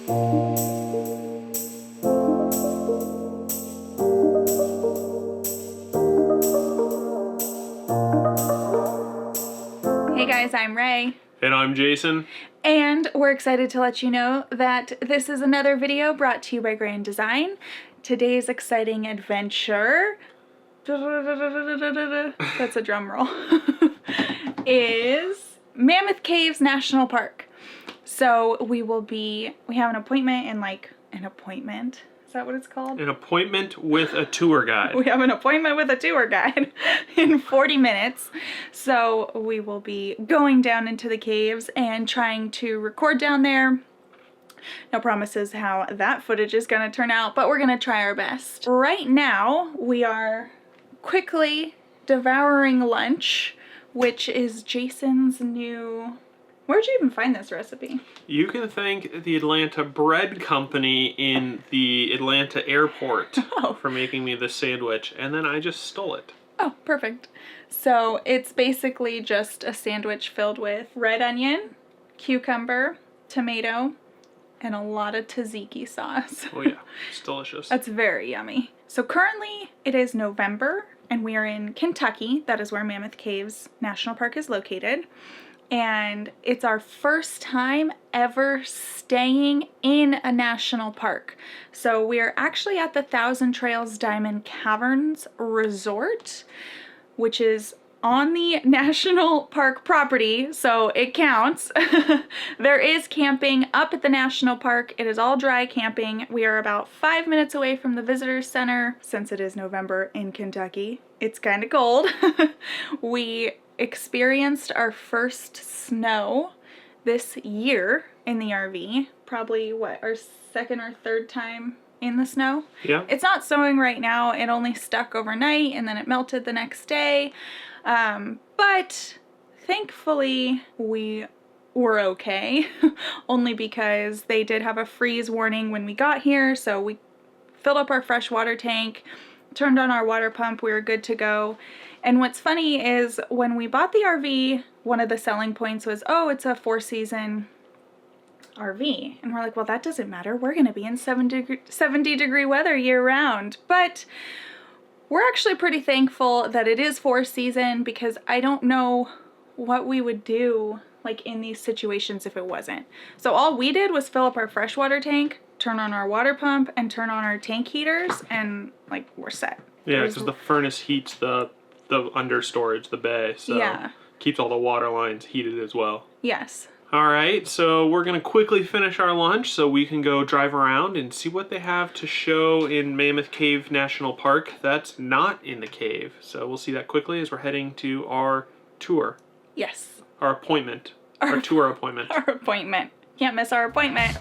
Hey guys, I'm Rae. And I'm Jason. And we're excited to let you know that this is another video brought to you by Rae and Design. Today's exciting adventure, that's a drum roll, is Mammoth Caves National Park. So we have an appointment in is that what it's called? An appointment with a tour guide. We have an appointment with a tour guide in 40 minutes. So we will be going down into the caves and trying to record down there. No promises how that footage is going to turn out, but we're going to try our best. Right now, we are quickly devouring lunch, which is Jason's new... Where'd you even find this recipe? You can thank the Atlanta Bread Company in the Atlanta airport for making me this sandwich, and then I just stole it. Oh, perfect. So it's basically just a sandwich filled with red onion, cucumber, tomato, and a lot of tzatziki sauce. Oh yeah, it's delicious. That's very yummy. So currently it is November, and we are in Kentucky. That is where Mammoth Caves National Park is located. And it's our first time ever staying in a national park. So we're actually at the Thousand Trails Diamond Caverns Resort, which is on the national park property, so it counts. There is camping up at the national park. It is all dry camping. We are about 5 minutes away from the visitor center. Since it is November in Kentucky, it's kind of cold. We experienced our first snow this year in the RV. Probably our second or third time in the snow. Yeah. It's not snowing right now. It only stuck overnight and then it melted the next day. But thankfully we were okay. Only because they did have a freeze warning when we got here. So we filled up our fresh water tank, turned on our water pump, we were good to go. And what's funny is when we bought the RV, one of the selling points was, oh, it's a 4-season RV. And we're like, well, that doesn't matter. We're going to be in 70 degree weather year round. But we're actually pretty thankful that it is 4-season, because I don't know what we would do like in these situations if it wasn't. So all we did was fill up our freshwater tank, turn on our water pump, and turn on our tank heaters, and like we're set. Yeah, because the furnace heats the under storage, the bay, so yeah, keeps all the water lines heated as well. Yes. All right, so we're going to quickly finish our lunch so we can go drive around and see what they have to show in Mammoth Cave National Park that's not in the cave. So we'll see that quickly as we're heading to our tour. Yes. Our appointment. Our tour appointment. Our appointment. Can't miss our appointment.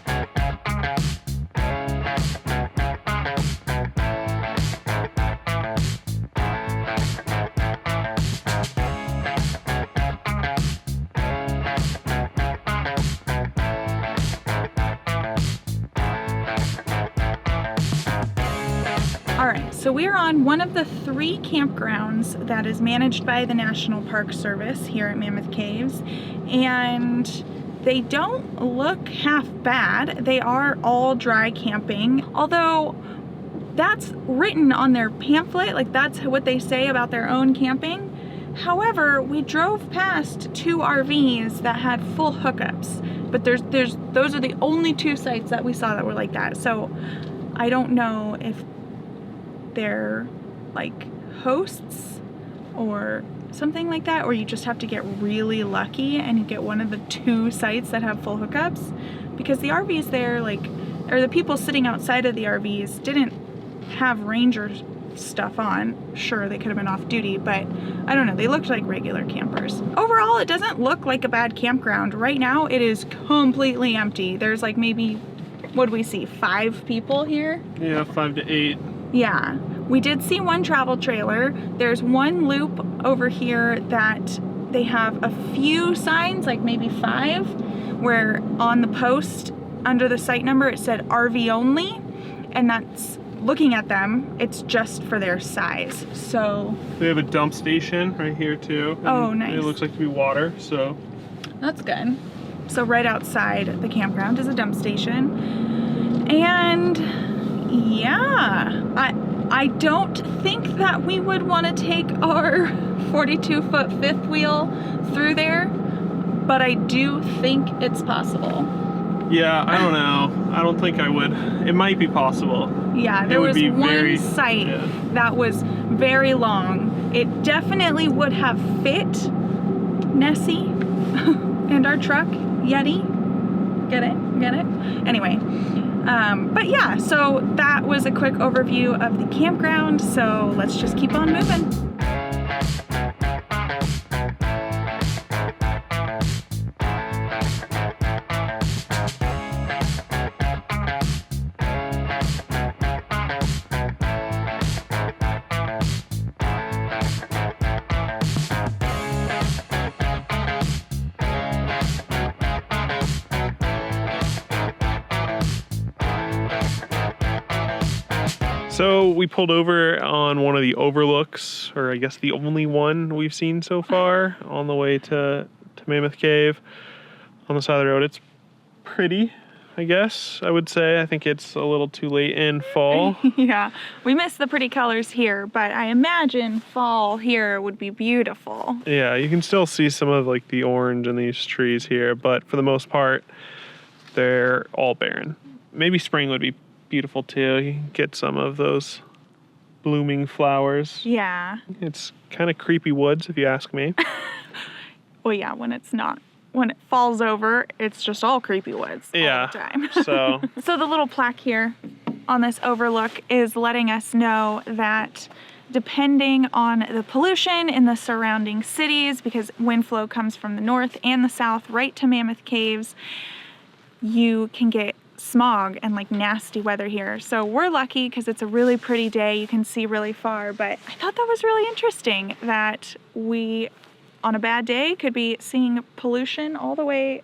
So we're on one of the 3 campgrounds that is managed by the National Park Service here at Mammoth Caves, and they don't look half bad. They are all dry camping, although that's written on their pamphlet, like that's what they say about their own camping. However, we drove past 2 RVs that had full hookups, but those are the only 2 sites that we saw that were like that. So I don't know if they're like hosts or something like that, or you just have to get really lucky and you get one of the 2 sites that have full hookups, because the RVs there, or the people sitting outside of the RVs didn't have ranger stuff on. Sure, they could have been off duty, but I don't know, they looked like regular campers. Overall, it doesn't look like a bad campground. Right now it is completely empty. There's like maybe, what do we see, 5 people here? Yeah, 5 to 8. Yeah, we did see 1 travel trailer. There's 1 loop over here that they have a few signs, like maybe 5, where on the post under the site number it said RV only, and that's, looking at them, it's just for their size. So they have a dump station right here too. Oh, nice. It looks like to be water, so that's good. So right outside the campground is a dump station. And yeah, I don't think that we would want to take our 42-foot fifth wheel through there, but I do think it's possible. Yeah, I don't know. I don't think I would. It might be possible. Yeah, there was one site that was very long. It definitely would have fit Nessie and our truck, Yeti. Get it? Get it? Anyway, but yeah, so that was a quick overview of the campground, so let's just keep on moving. So we pulled over on one of the overlooks, or I guess the only one we've seen so far, on the way to Mammoth Cave. On the side of the road, it's pretty, I guess I would say. I think it's a little too late in fall. Yeah, we missed the pretty colors here, but I imagine fall here would be beautiful. Yeah, you can still see some of like the orange in these trees here, but for the most part, they're all barren. Maybe spring would be beautiful too. You can get some of those blooming flowers. Yeah. It's kind of creepy woods, if you ask me. Well, yeah, when it's not. When it falls over, it's just all creepy woods all the time. So the little plaque here on this overlook is letting us know that depending on the pollution in the surrounding cities, because wind flow comes from the north and the south right to Mammoth Caves, you can get smog and like nasty weather here. So we're lucky because it's a really pretty day. You can see really far, but I thought that was really interesting that we, on a bad day, could be seeing pollution all the way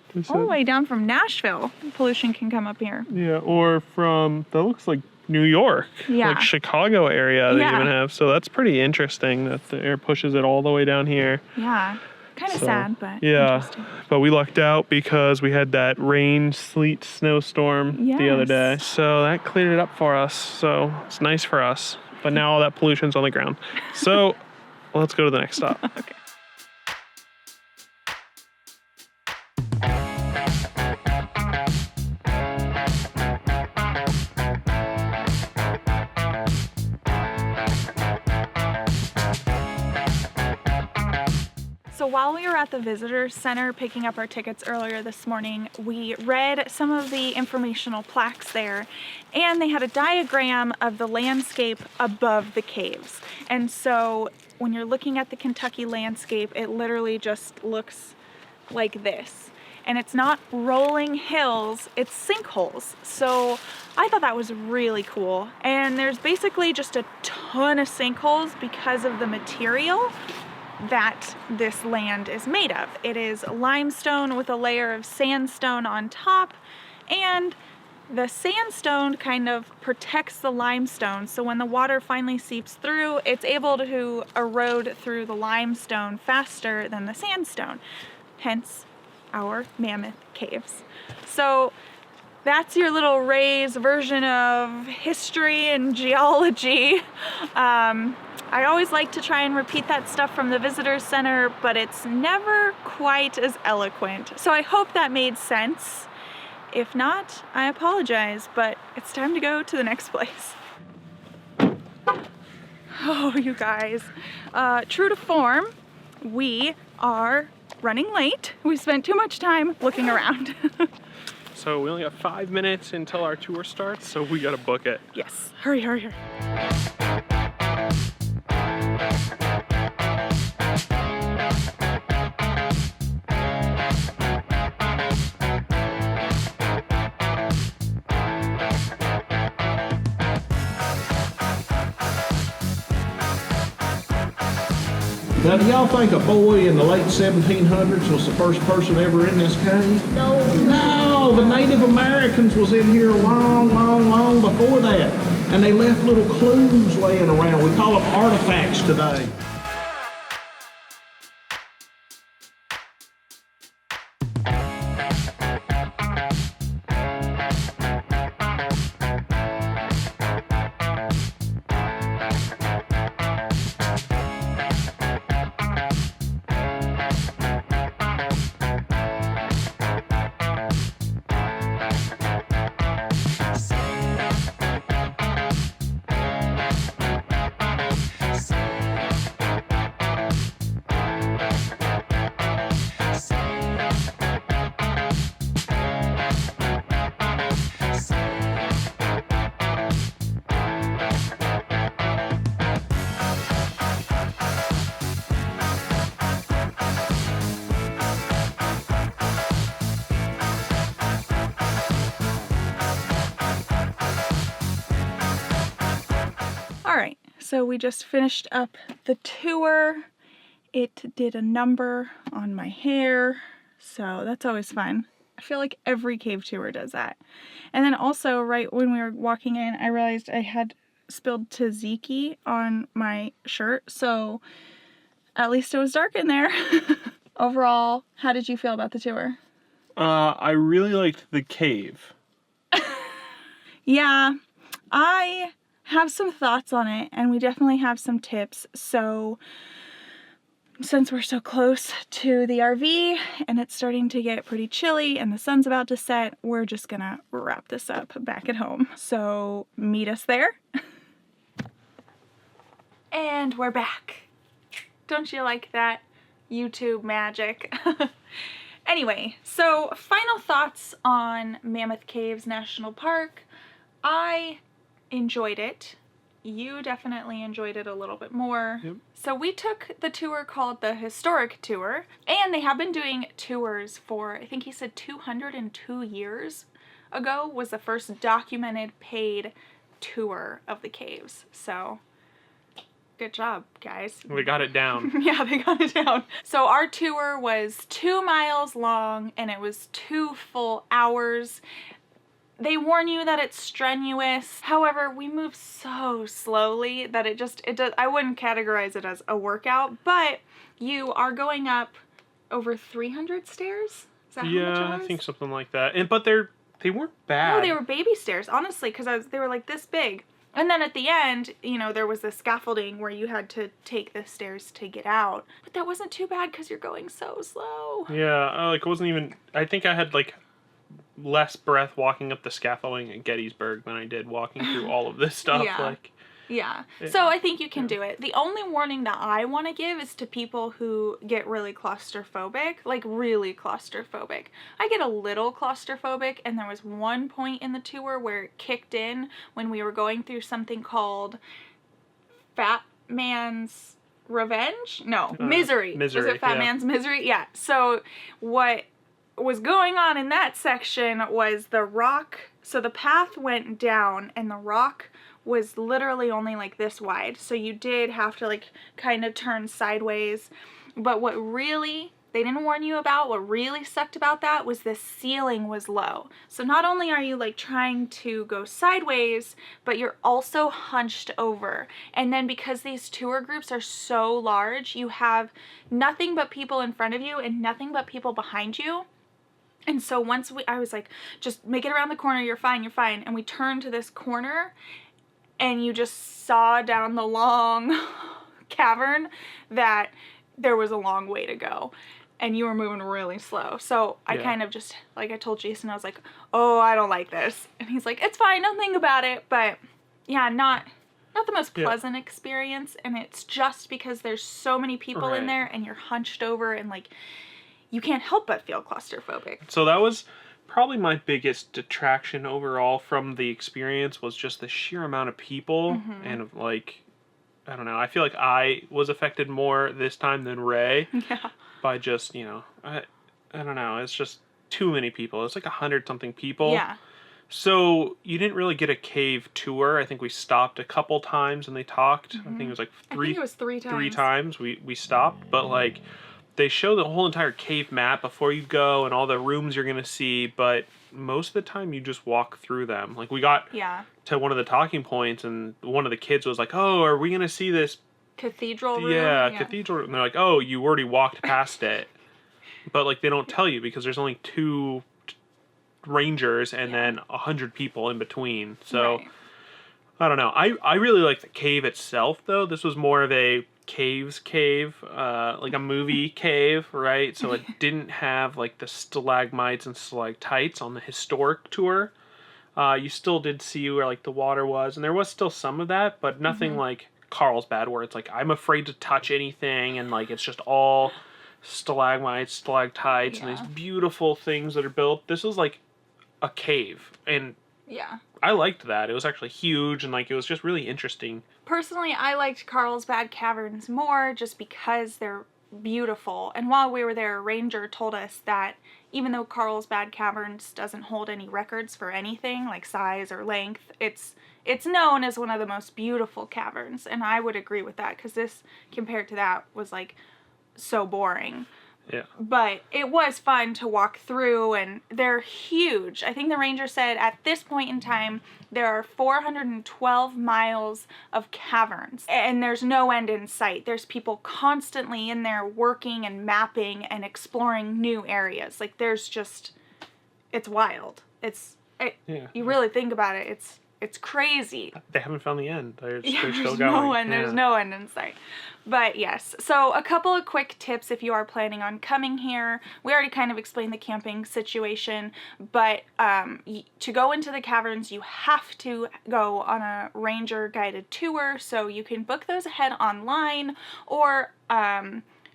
down from Nashville. Pollution can come up here. Yeah, or from, that looks like New York, like Chicago area they even have. So that's pretty interesting that the air pushes it all the way down here. Yeah. Kind of sad, but interesting. But we lucked out because we had that rain, sleet, snowstorm the other day. So that cleared it up for us. So it's nice for us. But now all that pollution's on the ground. So let's go to the next stop. Okay. So while we were at the visitor center picking up our tickets earlier this morning, we read some of the informational plaques there, and they had a diagram of the landscape above the caves. And so when you're looking at the Kentucky landscape, it literally just looks like this. And it's not rolling hills, it's sinkholes. So I thought that was really cool. And there's basically just a ton of sinkholes because of the material that this land is made of. It is limestone with a layer of sandstone on top, and the sandstone kind of protects the limestone, so when the water finally seeps through, it's able to erode through the limestone faster than the sandstone, hence our Mammoth Caves. So that's your little Rae's version of history and geology. I always like to try and repeat that stuff from the visitor center, but it's never quite as eloquent. So I hope that made sense. If not, I apologize, but it's time to go to the next place. Oh, you guys. True to form, we are running late. We spent too much time looking around. So we only have 5 minutes until our tour starts, so we gotta book it. Yes, hurry, hurry, hurry. Now, do y'all think a boy in the late 1700s was the first person ever in this cave? No. No, the Native Americans was in here long before that. And they left little clues laying around. We call them artifacts today. So we just finished up the tour. It did a number on my hair, so that's always fun. I feel like every cave tour does that. And then also, right when we were walking in, I realized I had spilled tzatziki on my shirt, so at least it was dark in there. Overall, how did you feel about the tour? I really liked the cave. Yeah, I have some thoughts on it, and we definitely have some tips. So since we're so close to the RV and it's starting to get pretty chilly and the sun's about to set, we're just gonna wrap this up back at home. So meet us there. And we're back. Don't you like that YouTube magic? Anyway, so final thoughts on Mammoth Caves National Park. I enjoyed it. You definitely enjoyed it a little bit more. Yep. So we took the tour called the Historic Tour, and they have been doing tours for, I think he said 202 years ago was the first documented paid tour of the caves. So good job, guys. We got it down. Yeah, they got it down. So our tour was 2 miles long and it was 2 full hours. They warn you that it's strenuous. However, we move so slowly that it does, I wouldn't categorize it as a workout, but you are going up over 300 stairs? Is that how much it Yeah, was? I think something like that. But they weren't bad. No, they were baby stairs, honestly, because they were like this big. And then at the end, you know, there was the scaffolding where you had to take the stairs to get out. But that wasn't too bad because you're going so slow. Yeah, like it wasn't even, I think I had like less breath walking up the scaffolding at Gettysburg than I did walking through all of this stuff. Yeah. Like, Yeah. So I think you can do it. The only warning that I want to give is to people who get really claustrophobic, like really claustrophobic. I get a little claustrophobic, and there was one point in the tour where it kicked in when we were going through something called Fat Man's Revenge? No, Misery. Misery, Was it Fat yeah. Man's Misery? Yeah. So what was going on in that section was the rock, so the path went down and the rock was literally only like this wide, so you did have to like kind of turn sideways. But what really they didn't warn you about, what really sucked about that was the ceiling was low. So not only are you like trying to go sideways, but you're also hunched over. And then because these tour groups are so large, you have nothing but people in front of you and nothing but people behind you. And so once I was like, just make it around the corner, you're fine, you're fine. And we turned to this corner and you just saw down the long cavern that there was a long way to go. And you were moving really slow. So I kind of just, like I told Jason, I was like, oh, I don't like this. And he's like, it's fine, don't think about it. But yeah, not the most pleasant experience. And it's just because there's so many people in there and you're hunched over and like, you can't help but feel claustrophobic. so that was probably my biggest detraction overall from the experience, was just the sheer amount of people and of like, I don't know, I feel like I was affected more this time than Rae. Yeah. By just, you know, I don't know, it's just too many people. It's like 100-something people. Yeah. So you didn't really get a cave tour. I think we stopped a couple times and they talked. I think it was like I think it was 3 times. 3 times we stopped, but like they show the whole entire cave map before you go and all the rooms you're gonna see, but most of the time you just walk through them. Like we got to one of the talking points and one of the kids was like, oh, are we gonna see this cathedral room? Yeah, cathedral room. And they're like, oh, you already walked past it. But like they don't tell you because there's only 2 rangers and then 100 people in between. So I don't know. I really like the cave itself though. This was more of a cave, like a movie cave, right? So it didn't have like the stalagmites and stalactites on the historic tour. You still did see where like the water was, and there was still some of that, but nothing like Carlsbad where it's like I'm afraid to touch anything and like it's just all stalagmites, stalactites, and these beautiful things that are built. This was like a cave, and I liked that. It was actually huge and like it was just really interesting. Personally, I liked Carlsbad Caverns more just because they're beautiful. And while we were there, a ranger told us that even though Carlsbad Caverns doesn't hold any records for anything like size or length, it's known as one of the most beautiful caverns, and I would agree with that, because this, compared to that, was like so boring. Yeah. But it was fun to walk through, and they're huge. I think the ranger said at this point in time there are 412 miles of caverns, and there's no end in sight. There's people constantly in there working and mapping and exploring new areas. Like, there's just, it's wild. You really think about it, it's crazy. They haven't found the end. They're still There's going. no end. There's no end in sight. But yes, so a couple of quick tips if you are planning on coming here. We already kind of explained the camping situation, but to go into the caverns, you have to go on a ranger guided tour, so you can book those ahead online, or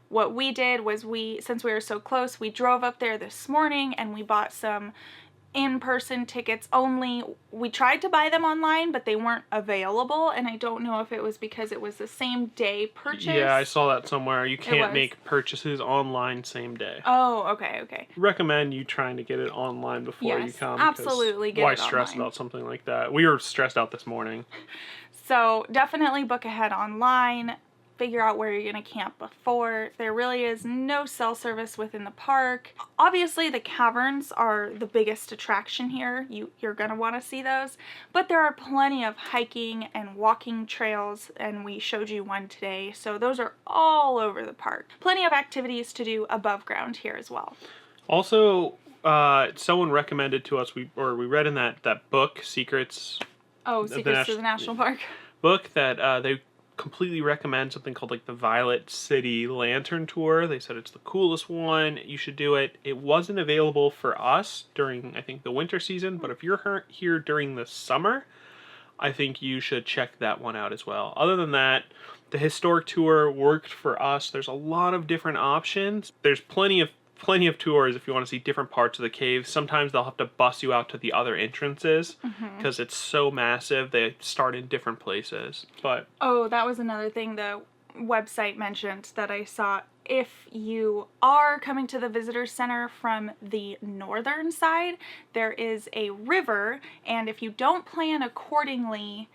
what we did was since we were so close, we drove up there this morning and we bought some in-person tickets only. We tried to buy them online, but they weren't available, and I don't know if it was because it was the same day purchase. Yeah, I saw that somewhere. You can't make purchases online same day. Oh, okay. Recommend you trying to get it online before you come. Absolutely, get it online. Why stress about something like that? We were stressed out this morning. So definitely book ahead online. Figure out where you're going to camp before. There really is no cell service within the park. Obviously, the caverns are the biggest attraction here. You're going to want to see those. But there are plenty of hiking and walking trails, and we showed you one today. So those are all over the park. Plenty of activities to do above ground here as well. Also, someone recommended to us, we read in that book, Secrets. Oh, Secrets to the National Park. Book that they completely recommend something called like the Violet City Lantern Tour. They said it's the coolest one. You should do it. It wasn't available for us during, I think, the winter season, but if you're here during the summer, I think you should check that one out as well. Other than that, the historic tour worked for us. There's a lot of different options. There's plenty of tours if you want to see different parts of the cave. Sometimes they'll have to bus you out to the other entrances because it's so massive. They start in different places. But oh, that was another thing the website mentioned that I saw. If you are coming to the visitor center from the northern side, there is a river, and if you don't plan accordingly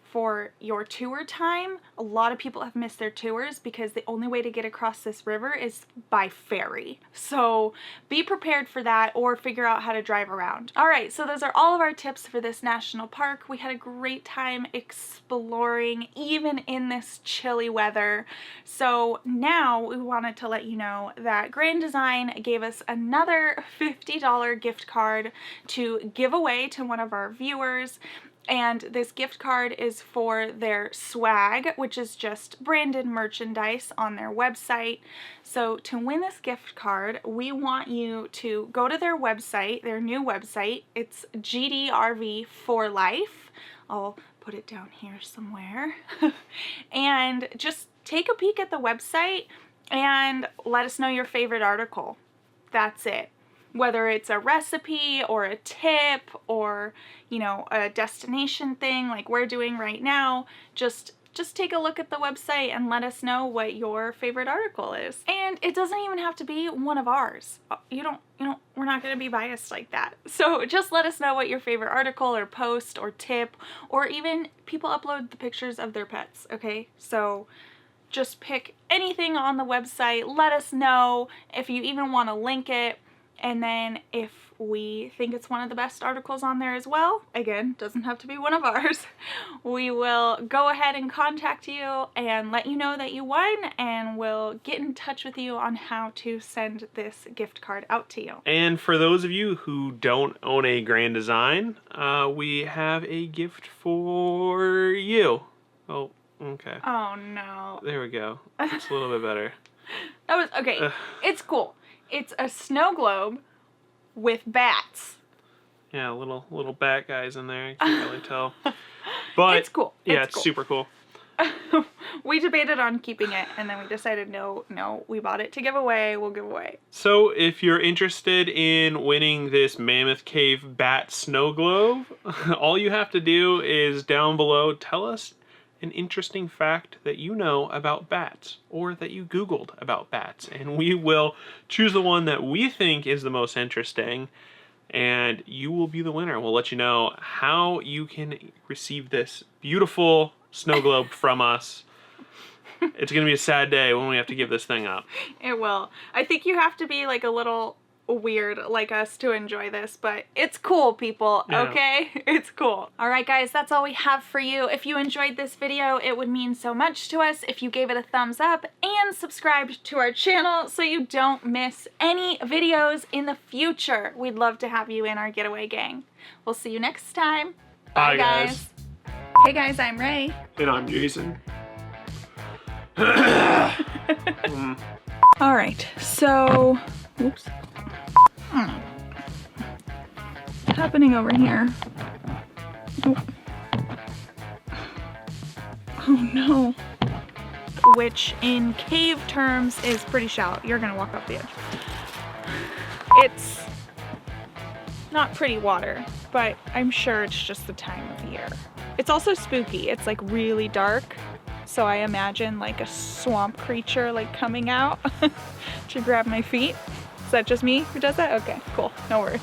for your tour time, a lot of people have missed their tours because the only way to get across this river is by ferry. So be prepared for that, or figure out how to drive around. All right, so those are all of our tips for this national park. We had a great time exploring, even in this chilly weather. So now we wanted to let you know that Grand Design gave us another $50 gift card to give away to one of our viewers. And this gift card is for their swag, which is just branded merchandise on their website. So to win this gift card, we want you to go to their website, their new website. It's GDRV for Life. I'll put it down here somewhere. And just take a peek at the website and let us know your favorite article. That's it. Whether it's a recipe or a tip or, you know, a destination thing like we're doing right now, just take a look at the website and let us know what your favorite article is. And it doesn't even have to be one of ours. We're not going to be biased like that. So just let us know what your favorite article or post or tip, or even people upload the pictures of their pets, okay? So just pick anything on the website. Let us know if you even want to link it. And then if we think it's one of the best articles on there as well, again, doesn't have to be one of ours, we will go ahead and contact you and let you know that you won, and we'll get in touch with you on how to send this gift card out to you. And for those of you who don't own a Grand Design, we have a gift for you. Oh, okay. Oh no. There we go. It's a little bit better. That was, okay, it's cool. It's a snow globe with bats. Yeah, little bat guys in there. You can't really tell. But it's cool. Yeah, it's super cool. We debated on keeping it, and then we decided no, we bought it to give away. We'll give away. So if you're interested in winning this Mammoth Cave Bat Snow Globe, all you have to do is down below tell us an interesting fact that you know about bats or that you Googled about bats. And we will choose the one that we think is the most interesting, and you will be the winner. We'll let you know how you can receive this beautiful snow globe from us. It's going to be a sad day when we have to give this thing up. It will. I think you have to be like a little weird like us to enjoy this, but it's cool, people. Yeah. Okay? It's cool. All right, guys, that's all we have for you. If you enjoyed this video, it would mean so much to us if you gave it a thumbs up and subscribed to our channel so you don't miss any videos in the future. We'd love to have you in our getaway gang. We'll see you next time. Bye, guys. Hey guys, I'm Rae. And I'm Jason. All right, so, oops. What's happening over here? Oh no. Which in cave terms is pretty shallow. You're gonna walk off the edge. It's not pretty water, but I'm sure it's just the time of year. It's also spooky. It's like really dark. So I imagine like a swamp creature like coming out to grab my feet. Is that just me who does that? Okay, cool. No worries.